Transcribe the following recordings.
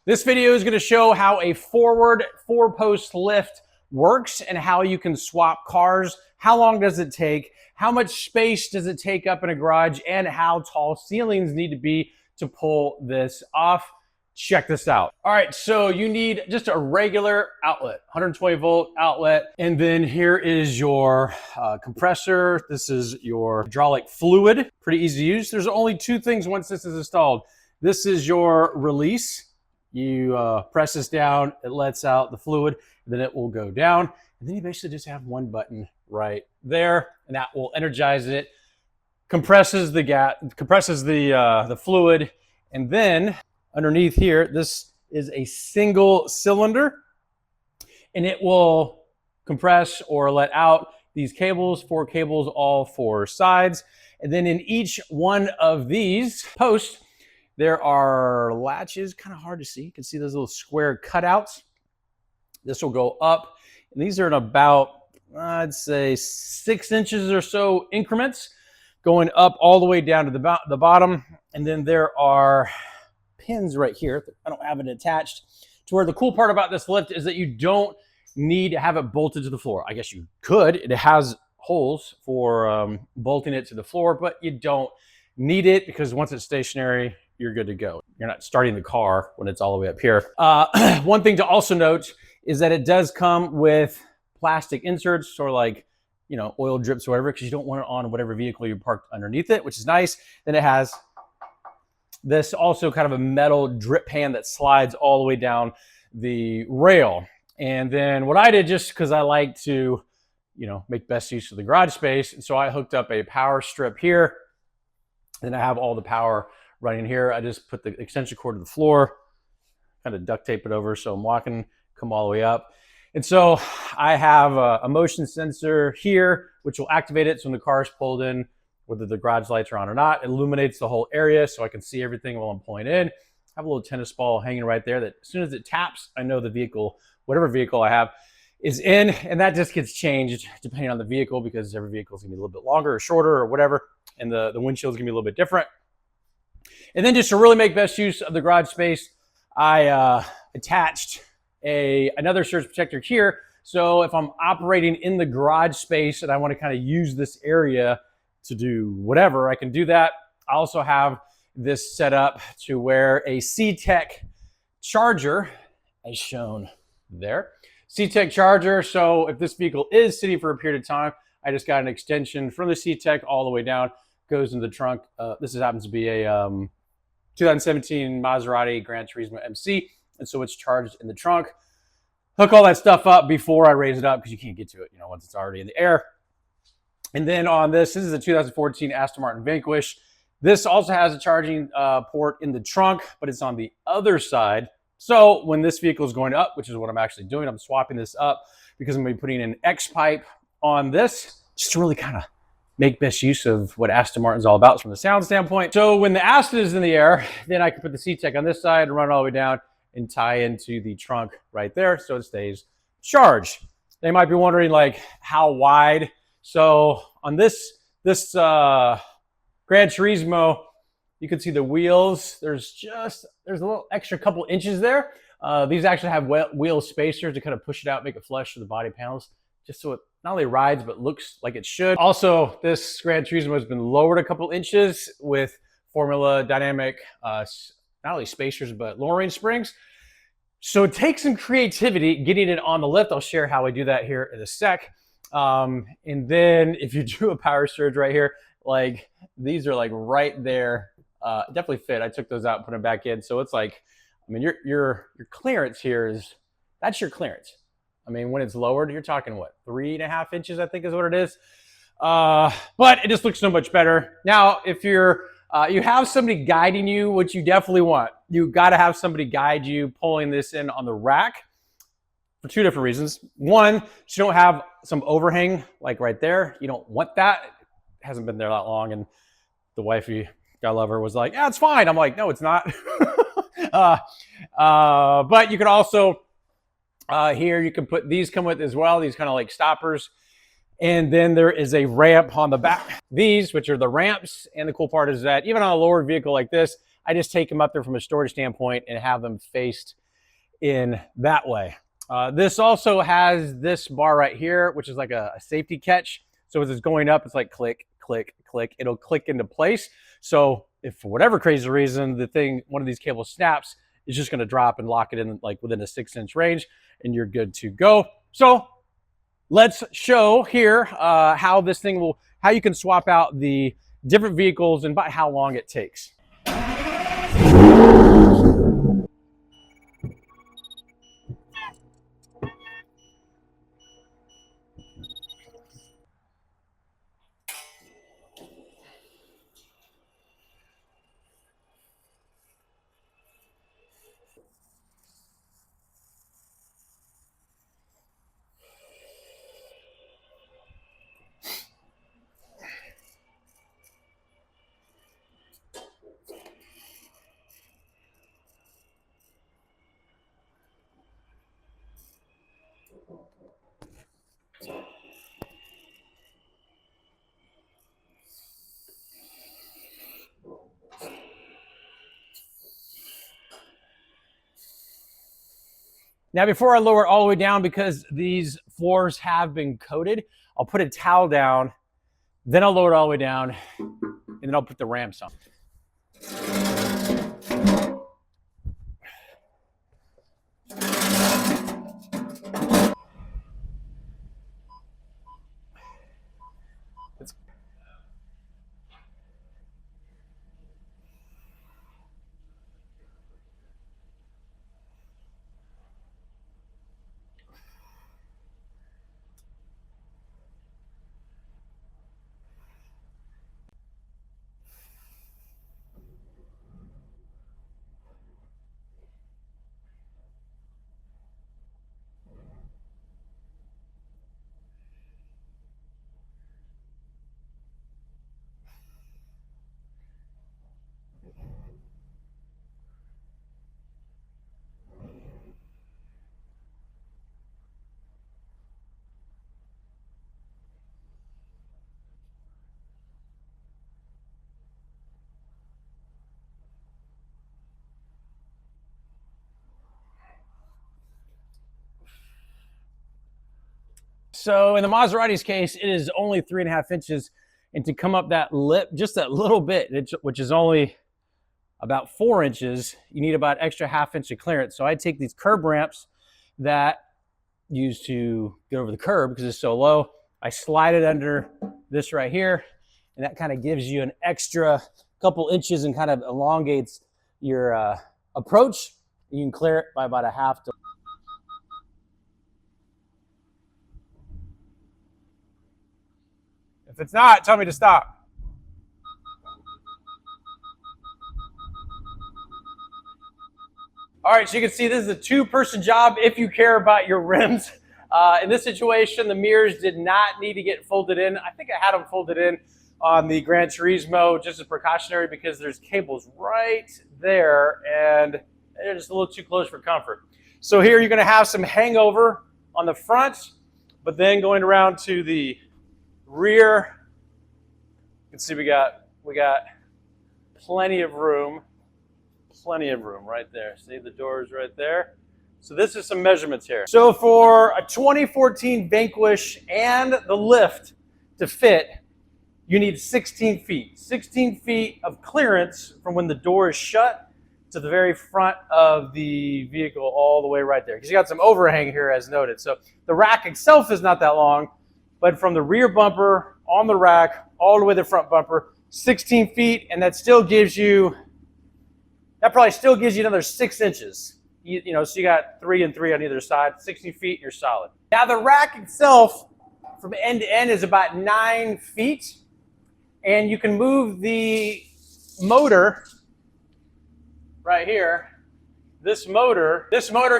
This video is going to show how a forward 4-post lift works and how you can swap cars. How long does it take? How much space does it take up in a garage? And how tall ceilings need to be to pull this off. Check this out. All right, so you need just a regular outlet, 120 volt outlet. And then here is your compressor. This is your hydraulic fluid. Pretty easy to use. There's only two things once this is installed. This is your release. You press this down, it lets out the fluid, and then it will go down. And then you basically just have one button right there, and that will energize it, compresses the gas, compresses the fluid, and then underneath here, this is a single cylinder, and it will compress or let out these cables, 4 cables, all 4 sides. And then in each one of these posts, there are latches, kind of hard to see. You can see those little square cutouts. This will go up, and these are in about, I'd say 6 inches or so increments, going up all the way down to the bottom. And then there are pins right here. I don't have it attached to where the cool part about this lift is that you don't need to have it bolted to the floor. I guess you could. It has holes for bolting it to the floor, but you don't need it because once it's stationary, you're good to go. You're not starting the car when it's all the way up here. One thing to also note is that it does come with plastic inserts or like, you know, oil drips or whatever, because you don't want it on whatever vehicle you parked underneath it, which is nice. Then it has this also kind of a metal drip pan that slides all the way down the rail. And then what I did, just because I like to, you know, make best use of the garage space, and so I hooked up a power strip here. Then I have all the power running here. I just put the extension cord to the floor, kind of duct tape it over so I'm walking, come all the way up. And so I have a motion sensor here, which will activate it. So when the car is pulled in, whether the garage lights are on or not, it illuminates the whole area so I can see everything while I'm pulling in. I have a little tennis ball hanging right there that as soon as it taps, I know the vehicle, whatever vehicle I have, is in. And that just gets changed depending on the vehicle, because every vehicle is gonna be a little bit longer or shorter or whatever. And the windshield is gonna be a little bit different. And then just to really make best use of the garage space, I attached another surge protector here. So if I'm operating in the garage space and I want to kind of use this area to do whatever, I can do that. I also have this set up to where a C-Tech charger, as shown there. C-Tech charger, so if this vehicle is sitting for a period of time, I just got an extension from the C-Tech all the way down, goes in the trunk. This happens to be a 2017 Maserati Granturismo MC, and so it's charged in the trunk. Hook all that stuff up before I raise it up, because you can't get to it, you know, once it's already in the air. And then on this is a 2014 Aston Martin Vanquish. This also has a charging port in the trunk, but it's on the other side. So when this vehicle is going up, which is what I'm actually doing, I'm swapping this up because I'm going to be putting an X pipe on this, just to really kind of make best use of what Aston Martin's all about from the sound standpoint. So when the Aston is in the air, then I can put the C-Tech on this side and run it all the way down and tie into the trunk right there so it stays charged. They might be wondering, like, how wide. So on this Gran Turismo, you can see the wheels. There's a little extra couple inches there. These actually have wheel spacers to kind of push it out, make it flush to the body panels, just so it not only rides, but looks like it should. Also, this Gran Turismo has been lowered a couple inches with Formula Dynamic, not only spacers, but lowering springs. So it takes some creativity getting it on the lift. I'll share how I do that here in a sec. And then if you do a power surge right here, like these are like right there, definitely fit. I took those out and put them back in. So it's like, I mean, your clearance here that's your clearance. I mean, when it's lowered, you're talking what, 3.5 inches, I think is what it is. But it just looks so much better. Now, if you have somebody guiding you, which you definitely want, you got to have somebody guide you pulling this in on the rack for 2 different reasons. One, you don't have some overhang like right there. You don't want that. It hasn't been there that long, and the wifey, God love her, was like, yeah, it's fine. I'm like, no, it's not. But you can also, here you can put, these come with as well, these kind of like stoppers. And then there is a ramp on the back. These, which are the ramps. And the cool part is that even on a lower vehicle like this, I just take them up there from a storage standpoint and have them faced in that way. This also has this bar right here, which is like a safety catch. So as it's going up, it's like click, click, click. It'll click into place. So if for whatever crazy reason, one of these cables snaps, it's just going to drop and lock it in like within a 6-inch range, and you're good to go. So let's show here how you can swap out the different vehicles and about how long it takes. Now, before I lower it all the way down, because these floors have been coated, I'll put a towel down, then I'll lower it all the way down, and then I'll put the ramps on. So in the Maserati's case, it is only 3.5 inches. And to come up that lip, just that little bit, which is only about 4 inches, you need about extra 1/2 inch of clearance. So I take these curb ramps that use to get over the curb because it's so low. I slide it under this right here, and that kind of gives you an extra couple inches and kind of elongates your approach. You can clear it by about 1/2 to. If it's not, tell me to stop. All right, so you can see this is a 2-person job if you care about your rims. In this situation, the mirrors did not need to get folded in. I think I had them folded in on the Granturismo just as precautionary because there's cables right there and they're just a little too close for comfort. So here you're going to have some hangover on the front, but then going around to the rear, you can see we got plenty of room right there. See the doors right there. So this is some measurements here. So for a 2014 Vanquish and the lift to fit, you need 16 feet. 16 feet of clearance from when the door is shut to the very front of the vehicle all the way right there. Because you got some overhang here as noted. So the rack itself is not that long, but from the rear bumper on the rack all the way to the front bumper, 16 feet, and that probably still gives you another 6 inches. You know, so you got 3 and 3 on either side, 60 feet, you're solid. Now the rack itself from end to end is about 9 feet, and you can move the motor right here. This motor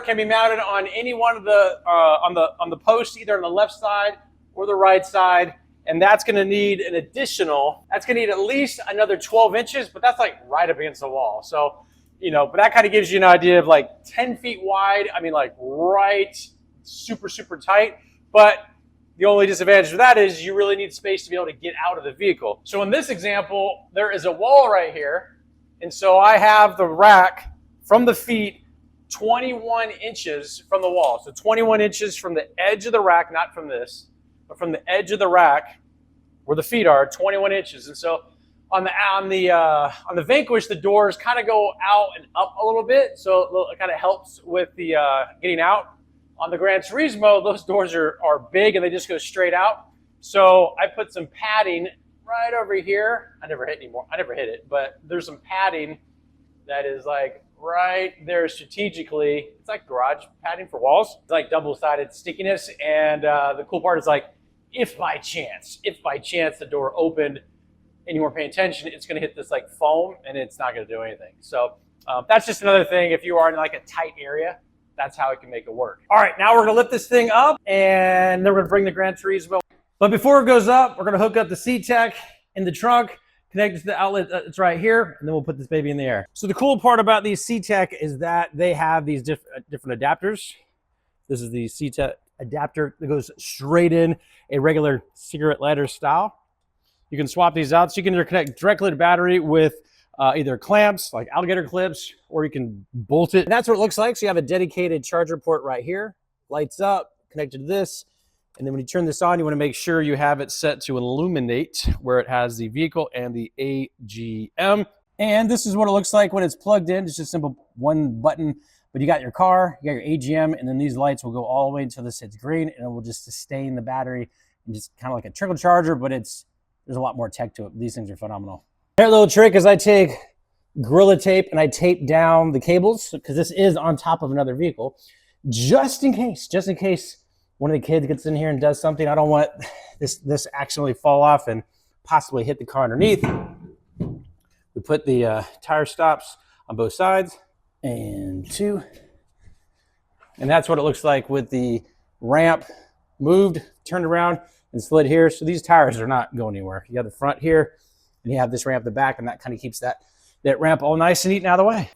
can be mounted on any one of the on the posts, either on the left side or the right side, and that's going to need at least another 12 inches, but that's like right up against the wall. So, you know, but that kind of gives you an idea of like 10 feet wide. I mean, like right, super, super tight. But the only disadvantage of that is you really need space to be able to get out of the vehicle. So in this example, there is a wall right here, And so I have the rack from the feet 21 inches from the wall. So 21 inches from the edge of the rack, not from this, but from the edge of the rack where the feet are, 21 inches. And so on the Vanquish, the doors kind of go out and up a little bit, so it kind of helps with the getting out. On the Granturismo, those doors are big and they just go straight out. So I put some padding right over here. I never hit it, but there's some padding that is like right there strategically. It's like garage padding for walls. It's like double-sided stickiness. And the cool part is like, if by chance the door opened and you weren't paying attention, it's going to hit this like foam and it's not going to do anything. So that's just another thing. If you are in like a tight area, that's how it can make it work. All right, now we're going to lift this thing up and then we're going to bring the Granturismo. But before it goes up, we're going to hook up the C-Tech in the trunk, connect it to the outlet that's right here, and then we'll put this baby in the air. So the cool part about these C-Tech is that they have these different adapters. This is the C-Tech adapter that goes straight in a regular cigarette lighter style. You can swap these out, so you can either connect directly to battery with either clamps, like alligator clips, or you can bolt it. And that's what it looks like. So you have a dedicated charger port right here, lights up, connected to this. And then when you turn this on, you want to make sure you have it set to illuminate where it has the vehicle and the AGM. And this is what it looks like when it's plugged in. It's just simple one button, but you got your car, you got your AGM, and then these lights will go all the way until this hits green, and it will just sustain the battery and just kind of like a trickle charger, but there's a lot more tech to it. These things are phenomenal. Their little trick is I take Gorilla Tape and I tape down the cables because this is on top of another vehicle, just in case one of the kids gets in here and does something. I don't want this accidentally fall off and possibly hit the car underneath. We put the tire stops on both sides, and 2. And that's what it looks like with the ramp moved, turned around, and slid here. So these tires are not going anywhere. You have the front here, and you have this ramp at the back, and that kind of keeps that ramp all nice and neat and out of the way.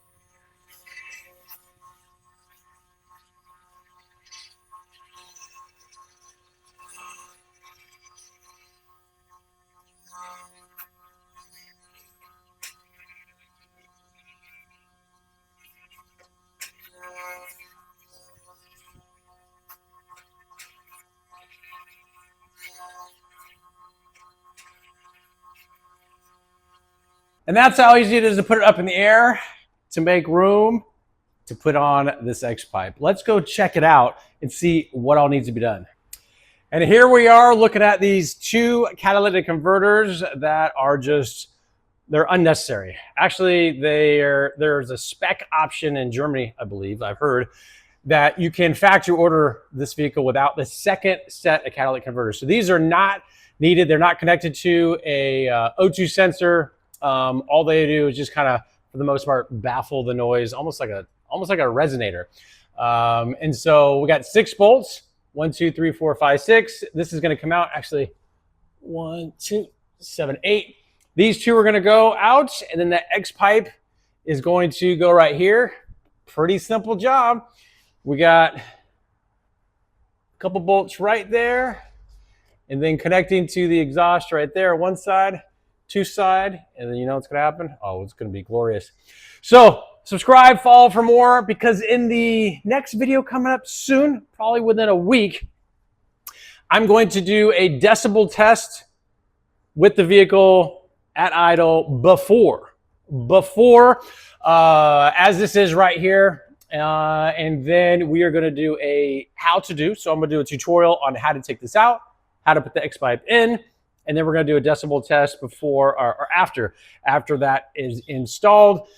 And that's how easy it is to put it up in the air to make room to put on this X-Pipe. Let's go check it out and see what all needs to be done. And here we are looking at these 2 catalytic converters that are they're unnecessary. Actually, there's a spec option in Germany, I believe, I've heard, that you can factory order this vehicle without the second set of catalytic converters. So these are not needed. They're not connected to a O2 sensor. All they do is just kind of, for the most part, baffle the noise, almost like a resonator. And so we got 6 bolts, 1, 2, 3, 4, 5, 6. This is going to come out actually 1, 2, 7, 8. These 2 are going to go out, and then the X-Pipe is going to go right here. Pretty simple job. We got a couple bolts right there, and then connecting to the exhaust right there, one side, 2 side, and then you know what's going to happen? Oh, it's going to be glorious. So subscribe, follow for more, because in the next video coming up soon, probably within a week, I'm going to do a decibel test with the vehicle at idle before as this is right here. And then we are going to do a how to do. So I'm going to do a tutorial on how to take this out, how to put the X-Pipe in, and then we're going to do a decibel test before or after that is installed.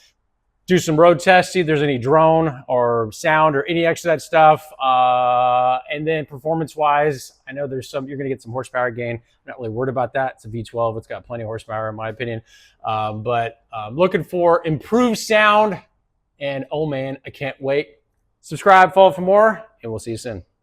Do some road tests, see if there's any drone or sound or any extra that stuff. And then performance-wise, I know you're going to get some horsepower gain. I'm not really worried about that. It's a V12. It's got plenty of horsepower in my opinion. But looking for improved sound. And oh man, I can't wait. Subscribe, follow for more, and we'll see you soon.